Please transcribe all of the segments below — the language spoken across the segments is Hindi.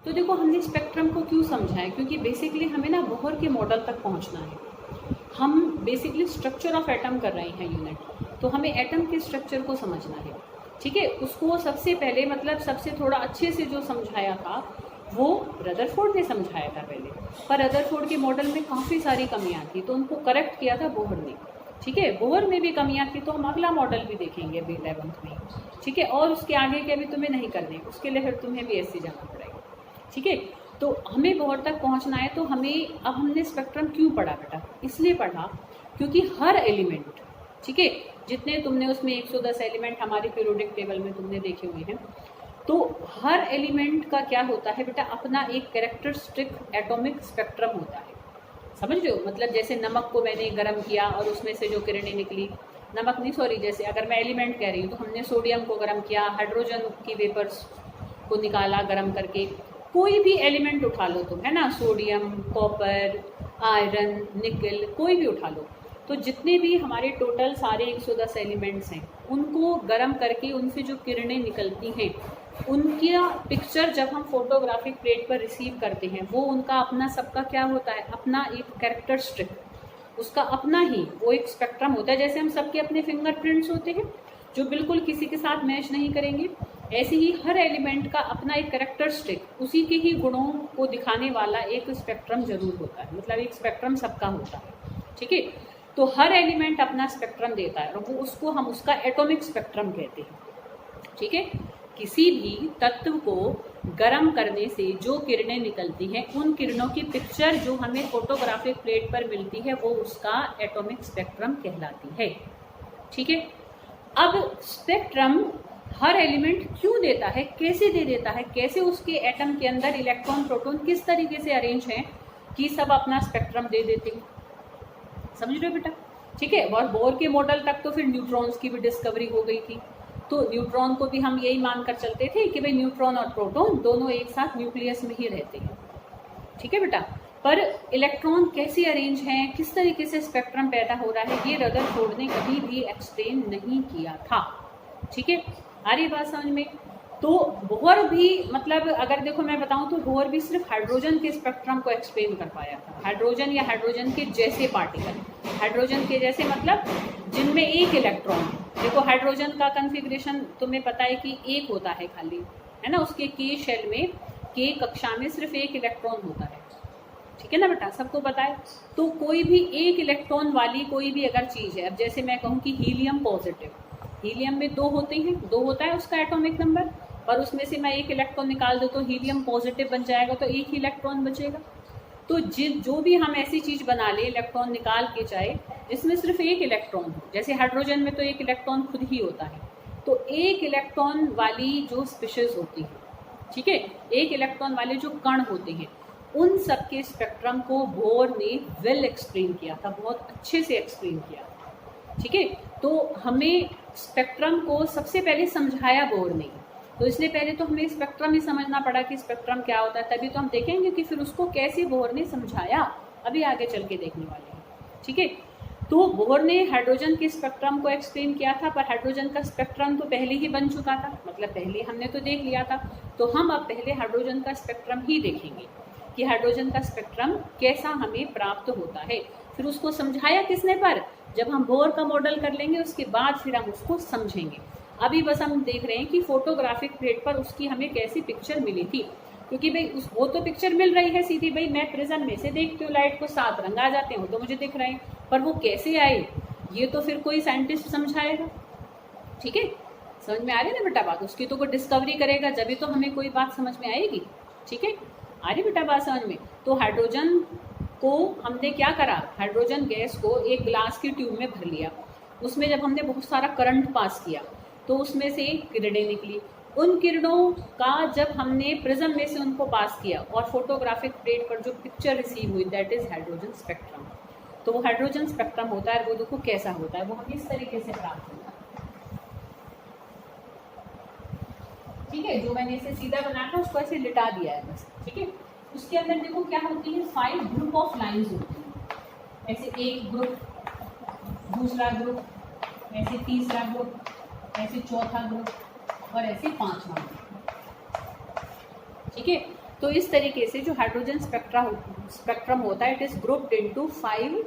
तो देखो हमने स्पेक्ट्रम को क्यों समझा है, क्योंकि बेसिकली हमें ना बोहर के मॉडल तक पहुंचना है। हम बेसिकली स्ट्रक्चर ऑफ एटम कर रहे हैं यूनिट, तो हमें एटम के स्ट्रक्चर को समझना है। ठीक है, उसको सबसे पहले मतलब सबसे थोड़ा अच्छे से जो समझाया था वो रदरफोर्ड ने समझाया था पहले, पर रदरफोर्ड के मॉडल में काफ़ी सारी कमियां थी, तो उनको करेक्ट किया था बोहर ने। ठीक है, बोहर में भी कमियां थी, तो हम अगला मॉडल भी देखेंगे अभी 11th में। ठीक है, और उसके आगे के अभी तुम्हें नहीं करने, उसके लिए फिर तुम्हें भी ऐसे जाना पड़ेगा। ठीक है, तो हमें बोहर तक पहुंचना है। तो हमें अब हमने स्पेक्ट्रम क्यों पढ़ा बेटा, इसलिए पढ़ा क्योंकि हर एलिमेंट, ठीक है, जितने तुमने उसमें 110 एलिमेंट हमारी पीरियोडिक टेबल में तुमने देखे हुए हैं, तो हर एलिमेंट का क्या होता है बेटा, अपना एक कैरेक्टरिस्टिक एटॉमिक स्पेक्ट्रम होता है। समझ रहे हो, मतलब जैसे नमक को मैंने गर्म किया और उसमें से जो किरणें निकली, नमक नहीं सॉरी, जैसे अगर मैं एलिमेंट कह रही हूँ तो हमने सोडियम को गर्म किया, हाइड्रोजन की वेपर्स को निकाला गर्म करके। कोई भी एलिमेंट उठा लो तुम, है ना, सोडियम, कॉपर, आयरन, निकल, कोई भी उठा लो, तो जितने भी हमारे टोटल सारे 110 एलिमेंट्स हैं, उनको गर्म करके उनसे जो किरणें निकलती हैं, उनका पिक्चर जब हम फोटोग्राफिक प्लेट पर रिसीव करते हैं, वो उनका अपना सबका क्या होता है, अपना एक कैरेक्टरिस्टिक, उसका अपना ही वो एक स्पेक्ट्रम होता है। जैसे हम सबके अपने फिंगरप्रिंट्स होते हैं जो बिल्कुल किसी के साथ मैच नहीं करेंगे, ऐसे ही हर एलिमेंट का अपना एक कैरेक्टरिस्टिक, उसी के ही गुणों को दिखाने वाला एक स्पेक्ट्रम जरूर होता है, मतलब एक स्पेक्ट्रम सबका होता है। ठीक है, तो हर एलिमेंट अपना स्पेक्ट्रम देता है और वो उसको हम उसका एटॉमिक स्पेक्ट्रम कहते हैं। ठीक है, किसी भी तत्व को गर्म करने से जो किरणें निकलती हैं, उन किरणों की पिक्चर जो हमें फोटोग्राफिक प्लेट पर मिलती है, वो उसका एटॉमिक स्पेक्ट्रम कहलाती है। ठीक है, अब स्पेक्ट्रम हर एलिमेंट क्यों देता है, कैसे दे देता है, कैसे उसके एटम के अंदर इलेक्ट्रॉन प्रोटॉन किस तरीके से अरेंज हैं कि सब अपना स्पेक्ट्रम दे देते हैं। समझ रहे हो बेटा। ठीक है, और बोर के मॉडल तक तो फिर न्यूट्रॉन्स की भी डिस्कवरी हो गई थी, तो न्यूट्रॉन को भी हम यही मानकर चलते थे कि भाई न्यूट्रॉन और प्रोटॉन दोनों एक साथ न्यूक्लियस में ही रहते हैं। ठीक है बेटा, पर इलेक्ट्रॉन कैसे अरेंज हैं, किस तरीके से स्पेक्ट्रम पैदा हो रहा है, ये रदरफोर्ड ने कभी भी एक्सप्लेन नहीं किया था। ठीक है, आ रही बात समझ में। तो बोहर भी, मतलब अगर देखो मैं बताऊं तो बोहर भी सिर्फ हाइड्रोजन के स्पेक्ट्रम को एक्सप्लेन कर पाया था। हाइड्रोजन या हाइड्रोजन के जैसे पार्टिकल, हाइड्रोजन के जैसे मतलब जिनमें एक इलेक्ट्रॉन, देखो हाइड्रोजन का कन्फिग्रेशन तुम्हें पता है कि एक होता है खाली, है ना, उसके के शेल में, के कक्षा में सिर्फ एक इलेक्ट्रॉन होता है। ठीक है ना बेटा, सबको पता है। तो कोई भी एक इलेक्ट्रॉन वाली कोई भी अगर चीज़ है, अब जैसे मैं कहूँ कि हीलियम पॉजिटिव, हीलियम में दो होते हैं, दो होता है उसका एटॉमिक नंबर, और उसमें से मैं एक इलेक्ट्रॉन निकाल दूँ तो हीलियम पॉजिटिव बन जाएगा, तो एक ही इलेक्ट्रॉन बचेगा। तो जो भी हम ऐसी चीज़ बना ले इलेक्ट्रॉन निकाल के चाहे, जिसमें सिर्फ एक इलेक्ट्रॉन हो, जैसे हाइड्रोजन में तो एक इलेक्ट्रॉन खुद ही होता है, तो एक इलेक्ट्रॉन वाली जो स्पीशीज होती है, ठीक है, एक इलेक्ट्रॉन वाले जो कण होते हैं, उन सब के स्पेक्ट्रम को बोर ने वेल एक्सप्लेन किया था, बहुत अच्छे से एक्सप्लेन किया था। ठीक है, तो हमें स्पेक्ट्रम को सबसे पहले समझाया बोर ने, तो इसलिए पहले तो हमें स्पेक्ट्रम ही समझना पड़ा कि स्पेक्ट्रम क्या होता है, तभी तो हम देखेंगे कि फिर उसको कैसे बोर ने समझाया, अभी आगे चल के देखने वाले हैं। ठीक है, तो बोर ने हाइड्रोजन के स्पेक्ट्रम को एक्सप्लेन किया था, पर हाइड्रोजन का स्पेक्ट्रम तो पहले ही बन चुका था, मतलब पहले हमने तो देख लिया था, तो हम अब पहले हाइड्रोजन का स्पेक्ट्रम ही देखेंगे कि हाइड्रोजन का स्पेक्ट्रम कैसा हमें प्राप्त होता है। फिर उसको समझाया किसने, पर जब हम बोर का मॉडल कर लेंगे उसके बाद फिर हम उसको समझेंगे। अभी बस हम देख रहे हैं कि फोटोग्राफिक प्लेट पर उसकी हमें कैसी पिक्चर मिली थी, क्योंकि भाई वो तो पिक्चर मिल रही है सीधी, भाई मैं प्रिज्म में से देखती हूँ लाइट को, 7 रंग आ जाते हैं, वो तो मुझे दिख रहे हैं, पर वो कैसे आए ये तो फिर कोई साइंटिस्ट समझाएगा। ठीक है, समझ में आ रही है ना बेटा बात, उसकी तो कोई डिस्कवरी करेगा जब भी तो हमें कोई बात समझ में आएगी। ठीक है, आ रही बेटा बात समझ में। तो हाइड्रोजन को हमने क्या करा, हाइड्रोजन गैस को एक ग्लास की ट्यूब में भर लिया, उसमें जब हमने बहुत सारा करंट पास किया तो उसमें से किरणें निकली, उन किरणों का जब हमने प्रिज्म में से उनको पास किया और फोटोग्राफिक प्लेट पर जो पिक्चर रिसीव हुई, दैट इज हाइड्रोजन स्पेक्ट्रम। तो वो हाइड्रोजन स्पेक्ट्रम होता है, वो देखो कैसा होता है, वो हम इस तरीके से प्राप्त होता है। ठीक है, जो मैंने इसे सीधा बनाया था उसको ऐसे लिटा दिया है बस। ठीक है, उसके अंदर देखो क्या होती है, 5 ग्रुप ऑफ लाइंस होती है, ऐसे एक ग्रुप, दूसरा ग्रुप, ऐसे तीसरा ग्रुप, ऐसे चौथा ग्रुप और ऐसे 5वां ग्रुप। ठीक है, तो इस तरीके से जो हाइड्रोजन स्पेक्ट्रम होता है, इट इज ग्रुप्ड इनटू 5,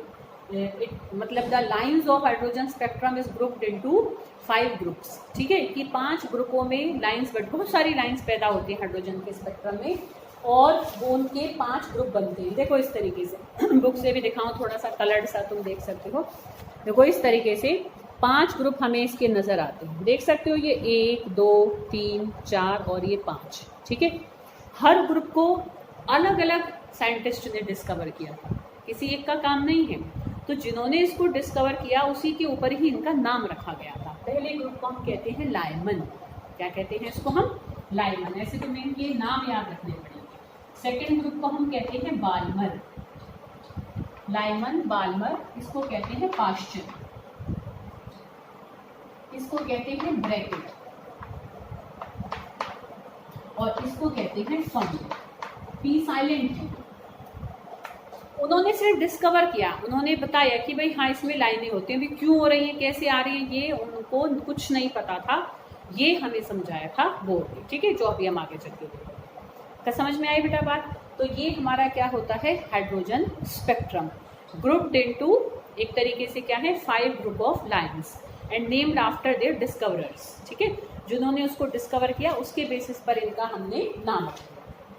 मतलब the lines of hydrogen spectrum is grouped into 5 groups. ठीक है, कि 5 ग्रुपों में लाइंस, बट बहुत सारी लाइंस पैदा होती है हाइड्रोजन के स्पेक्ट्रम में, और वो उनके 5 ग्रुप बनते हैं। देखो इस तरीके से बुक से भी दिखाऊं थोड़ा सा कलर्ड सा, तुम देख सकते हो। देखो इस तरीके से 5 ग्रुप हमें इसके नजर आते हैं, देख सकते हो, ये 1 2 3 4 और ये 5। ठीक है, हर ग्रुप को अलग अलग साइंटिस्ट ने डिस्कवर किया था, किसी एक का काम नहीं है। तो जिन्होंने इसको डिस्कवर किया उसी के ऊपर ही इनका नाम रखा गया था। पहले ग्रुप को हम कहते हैं लाइमन। क्या कहते हैं इसको हम? लाइमन। ऐसे तो मेन ये नाम याद रखने पड़ेंगे। सेकेंड ग्रुप को हम कहते हैं बाल्मर। लाइमन, बाल्मर, इसको कहते हैं पाश्चर, इसको कहते हैं ब्रैकेट, और इसको कहते हैं फंड। पी साइलेंट है। उन्होंने सिर्फ डिस्कवर किया, उन्होंने बताया कि भाई हाँ इसमें लाइनें होती हैं, भी क्यों हो रही हैं, कैसे आ रही हैं, ये उनको कुछ नहीं पता था। ये हमें समझाया था बोर्ड ने। ठीक है, जो अभी हम आगे चलते हैं। क्या समझ में आई बेटा बात? तो ये हमारा क्या होता है? हाइड्रोजन स्पेक्ट्रम ग्रुप्ड इनटू, एक तरीके से क्या है, 5 group of lines and named after their discoverers. ठीक है, जिन्होंने उसको डिस्कवर किया उसके बेसिस पर इनका हमने नाम रखा।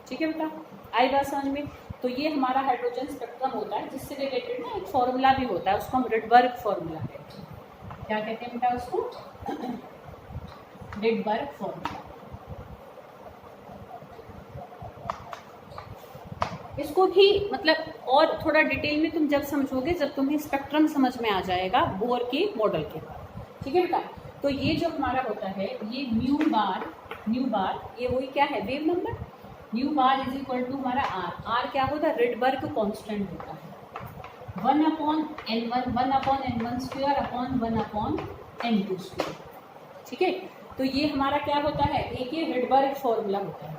ठीक है बेटा, आई बात समझ में? तो ये हमारा हाइड्रोजन स्पेक्ट्रम होता है, जिससे रिलेटेड ना एक फॉर्मूला भी होता है, उसको हम रिडबर्ग फॉर्मूला कहते हैं। क्या कहते हैं बेटा उसको? Rydberg formula. इसको भी मतलब और थोड़ा डिटेल में तुम जब समझोगे, जब तुम्हें स्पेक्ट्रम समझ में आ जाएगा बोर के मॉडल के। ठीक है बेटा, तो ये जो हमारा होता है, ये न्यू बार, ये वही क्या है, wave number. Nu bar is equal to हमारा आर क्या होता है? रिडबर्ग कांस्टेंट होता है, 1/n1, 1/n1 square upon 1/n2 square. ठीक है, तो ये हमारा क्या होता है? एक ये रिडबर्ग फॉर्मूला होता है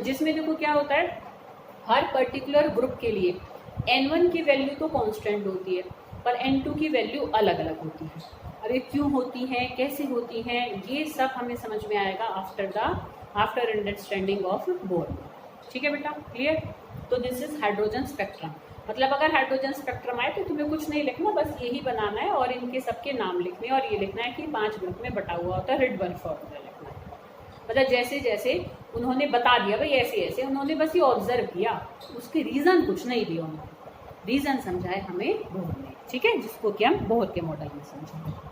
जिसमें देखो क्या होता है, हर पर्टिकुलर ग्रुप के लिए n1 की वैल्यू तो कांस्टेंट होती है, पर n2 की वैल्यू अलग अलग होती है। अब ये क्यों होती है, कैसे होती है, ये सब हमें समझ में आएगा आफ्टर अंडरस्टैंडिंग ऑफ बोर। ठीक है बेटा, क्लियर? तो दिस इज हाइड्रोजन स्पेक्ट्रम। मतलब अगर हाइड्रोजन स्पेक्ट्रम आए तो तुम्हें कुछ नहीं लिखना, बस यही बनाना है और इनके सबके नाम लिखने हैं, और ये लिखना है कि 5 ग्रुप में बटा हुआ होता है, रिडबर्ग फॉर्मूला लिखना है। मतलब जैसे जैसे उन्होंने बता दिया भाई ऐसे ऐसे, उन्होंने बस ये ऑब्जर्व किया, उसके रीज़न कुछ नहीं दिया उन्होंने, रीज़न समझाए हमें बोर ने। ठीक है, जिसको कि हम बोर के मॉडल में समझेंगे।